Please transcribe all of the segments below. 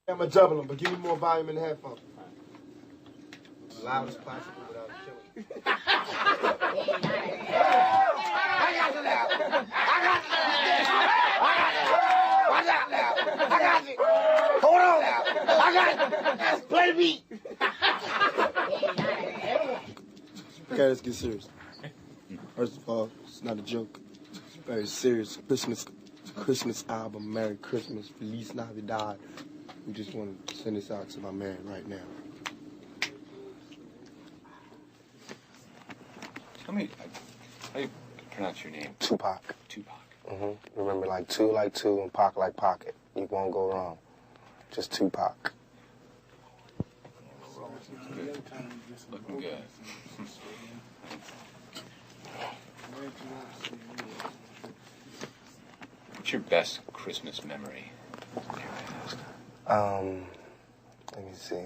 I'm gonna double them, but give me more volume in the headphones. Loud as possible without killing. I got it now. I got it. Watch out now. I got it. Hold on now. I got it. Play the beat. Okay, let's get serious. First of all, it's not a joke. It's very serious. Christmas album, Merry Christmas, Feliz Navidad. We just want to send this out to my man right now. Tell me, how do you pronounce your name? Tupac. Tupac. Remember, like two and Pac like pocket. You won't go wrong. Just Tupac. Good. Looking good. What's your best Christmas memory? Let me see.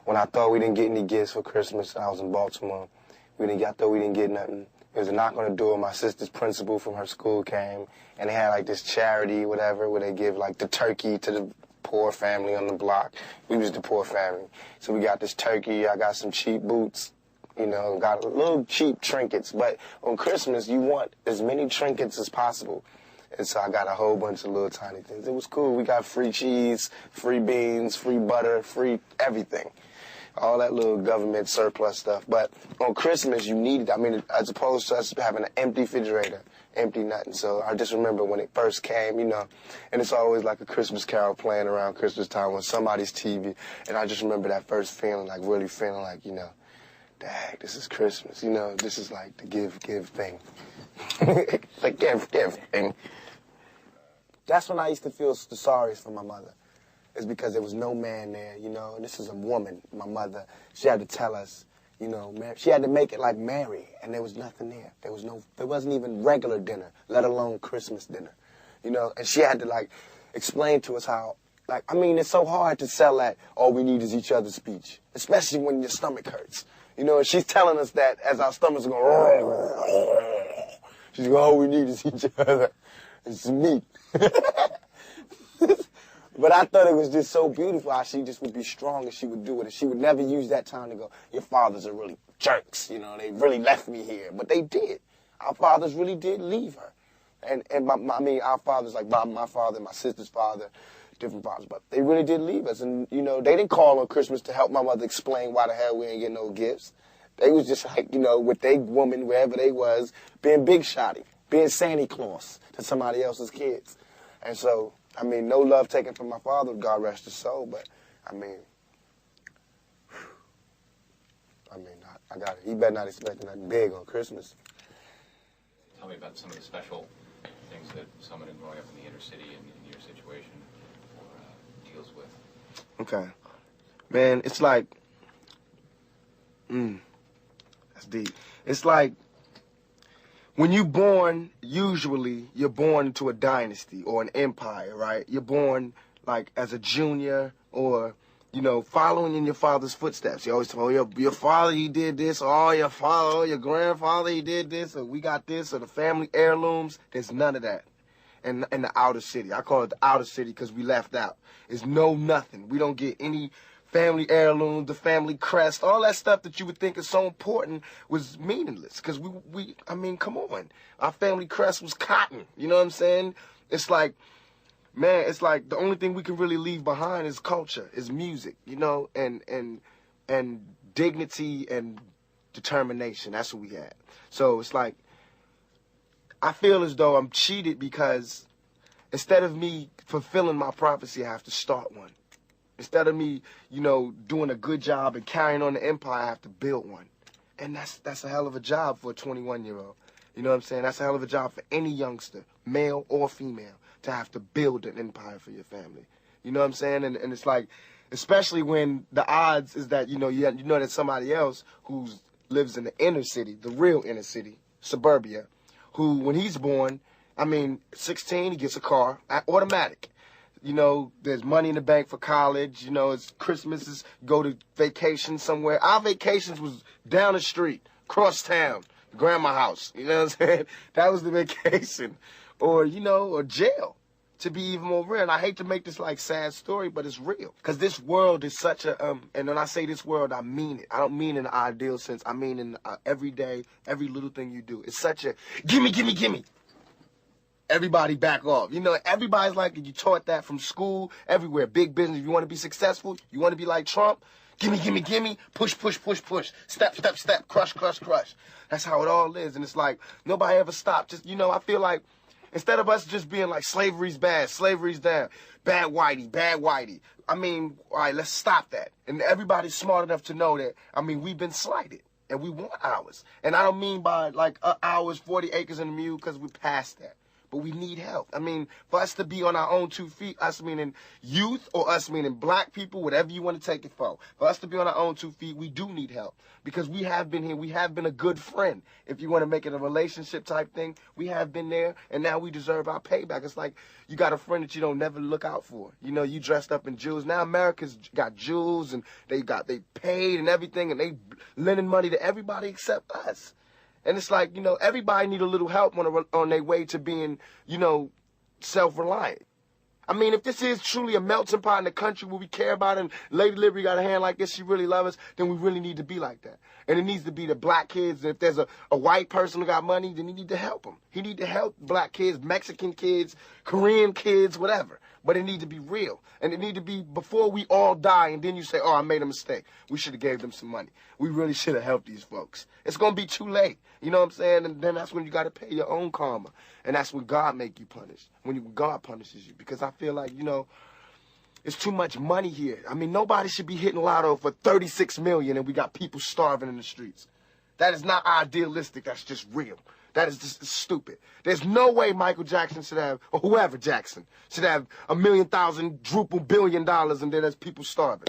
When I thought we didn't get any gifts for Christmas, I was in Baltimore. I thought we didn't get nothing. There was a knock on the door. My sister's principal from her school came, and they had like this charity, whatever, where they give like the turkey to the poor family on the block. We was the poor family. So we got this turkey. I got some cheap boots, you know, got little cheap trinkets. But on Christmas, you want as many trinkets as possible. And so I got a whole bunch of little tiny things. It was cool. We got free cheese, free beans, free butter, free everything. All that little government surplus stuff. But on Christmas, you need it. I mean, as opposed to us having an empty refrigerator, empty nothing. So I just remember when it first came, you know, and it's always like a Christmas carol playing around Christmas time on somebody's TV. And I just remember that first feeling, like really feeling like, you know, dang, this is Christmas. You know, this is like the give thing. The give thing. That's when I used to feel the sorriest for my mother. Is because there was no man there, you know. And this is a woman, my mother. She had to tell us, you know, she had to make it like Mary, and there was nothing there. There wasn't even regular dinner, let alone Christmas dinner, you know. And she had to like explain to us how, like, I mean, it's so hard to sell that all we need is each other's speech, especially when your stomach hurts, you know. And she's telling us that as our stomachs are going, she's going, all we need is each other. It's meat. But I thought it was just so beautiful how she just would be strong and she would do it. And she would never use that time to go, your fathers are really jerks, you know, they really left me here. But they did. Our fathers really did leave her. And our fathers, like my father, my sister's father, different fathers, but they really did leave us. And, you know, they didn't call on Christmas to help my mother explain why the hell we ain't get no gifts. They was just like, you know, with they woman, wherever they was, being big shotty, being Santa Claus to somebody else's kids. And so, I mean, no love taken from my father, God rest his soul, but, I mean, I got it. He better not expect nothing big on Christmas. Tell me about some of the special things that someone growing up in the inner city in your situation deals with. Okay. Man, it's like, that's deep. It's like, when you're born, usually you're born into a dynasty or an empire, right? You're born like as a junior or, you know, following in your father's footsteps. You always tell, oh, your father, he did this, or oh, your father, or your grandfather, he did this, or we got this, or the family heirlooms. There's none of that in the outer city. I call it the outer city because we left out. There's nothing. We don't get any family heirloom, the family crest, all that stuff that you would think is so important was meaningless. Because I mean, come on. Our family crest was cotton. You know what I'm saying? It's like, man, it's like the only thing we can really leave behind is culture, is music, you know, and dignity and determination. That's what we had. So it's like, I feel as though I'm cheated because instead of me fulfilling my prophecy, I have to start one. Instead of me, you know, doing a good job and carrying on the empire, I have to build one. And that's a hell of a job for a 21-year-old. You know what I'm saying? That's a hell of a job for any youngster, male or female, to have to build an empire for your family. You know what I'm saying? And it's like, especially when the odds is that, you know that somebody else who lives in the inner city, the real inner city, suburbia, who, when he's born, I mean, 16, he gets a car, automatic. You know, there's money in the bank for college. You know, it's Christmas, go to vacation somewhere. Our vacations was down the street, cross town, grandma's house. You know what I'm saying? That was the vacation. Or, you know, or jail. to be even more real. And I hate to make this like sad story, but it's real. Because this world is such a, and when I say this world, I mean it. I don't mean in the ideal sense. I mean in every day, every little thing you do. It's such a, gimme, gimme, gimme. Everybody back off. You know, everybody's like, you taught that from school, everywhere. Big business. If you want to be successful, you want to be like Trump, gimme, gimme, gimme, push, push, push, push, step, step, step, crush, crush, crush. That's how it all is. And it's like, nobody ever stopped. Just, you know, I feel like, instead of us just being like, slavery's bad, slavery's down, bad whitey, bad whitey. I mean, all right, let's stop that. And everybody's smart enough to know that, I mean, we've been slighted. And we want ours. And I don't mean by like ours, 40 acres and a mule, because we're past that. But we need help. I mean, for us to be on our own 2 feet, us meaning youth or us meaning black people, whatever you want to take it for us to be on our own 2 feet, we do need help. Because we have been here. We have been a good friend. If you want to make it a relationship type thing, we have been there, and now we deserve our payback. It's like you got a friend that you don't never look out for. You know, you dressed up in jewels. Now America's got jewels, and they paid and everything, and they lending money to everybody except us. And it's like, you know, everybody need a little help on their way to being, you know, self-reliant. I mean, if this is truly a melting pot in the country where we care about it, and Lady Liberty got a hand like this, she really loves us, then we really need to be like that. And it needs to be the black kids. And if there's a white person who got money, then he need to help them. He need to help black kids, Mexican kids, Korean kids, whatever. But it need to be real. And it need to be before we all die, and then you say, oh, I made a mistake. We should have gave them some money. We really should have helped these folks. It's going to be too late. You know what I'm saying? And then that's when you got to pay your own karma. And that's when God make you punish. When God punishes you. Because I feel like, you know, it's too much money here. I mean, nobody should be hitting lotto for $36 million and we got people starving in the streets. That is not idealistic. That's just real. That is just stupid. There's no way Michael Jackson should have, or whoever Jackson, should have $1 million, quadruple billion dollars, and then there's people starving.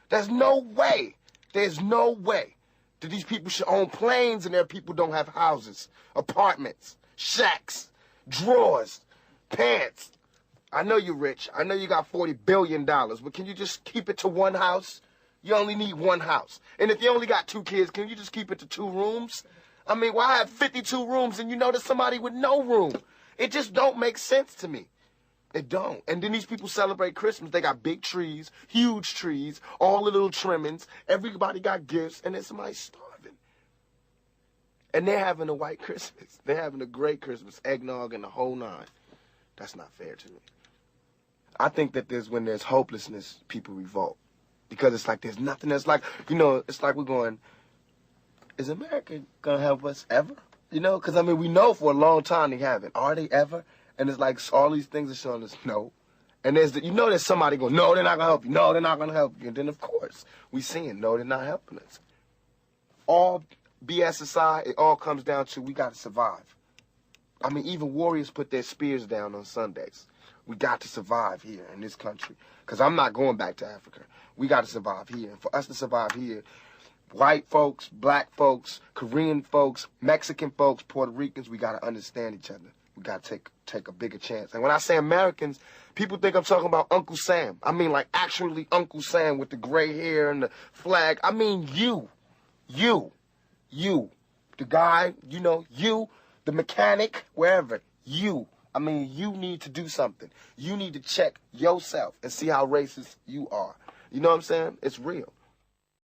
There's no way. There's no way that these people should own planes and their people don't have houses, apartments, shacks, drawers, pants. I know you're rich. I know you got $40 billion, but can you just keep it to one house? You only need one house. And if you only got 2 kids, can you just keep it to 2 rooms? I mean, why have 52 rooms and you know there's somebody with no room? It just don't make sense to me. It don't. And then these people celebrate Christmas. They got big trees, huge trees, all the little trimmings. Everybody got gifts, and then somebody's starving. And they're having a white Christmas. They're having a great Christmas, eggnog and the whole 9. That's not fair to me. I think that when there's hopelessness, people revolt. Because it's like there's nothing that's like, you know, it's like we're going, is America going to help us ever? You know, because, I mean, we know for a long time they haven't. Are they ever? And it's like all these things are showing us no. And you know there's somebody going, no, they're not going to help you. No, they're not going to help you. And then, of course, we seeing, no, they're not helping us. All BS aside, it all comes down to we got to survive. I mean, even warriors put their spears down on Sundays. We got to survive here in this country. Because I'm not going back to Africa. We got to survive here. And for us to survive here, white folks, black folks, Korean folks, Mexican folks, Puerto Ricans, we got to understand each other. We got to take a bigger chance. And when I say Americans, people think I'm talking about Uncle Sam. I mean, like, actually Uncle Sam with the gray hair and the flag. I mean, you, the guy, you know, you, the mechanic, wherever, you. I mean, you need to do something. You need to check yourself and see how racist you are. You know what I'm saying? It's real.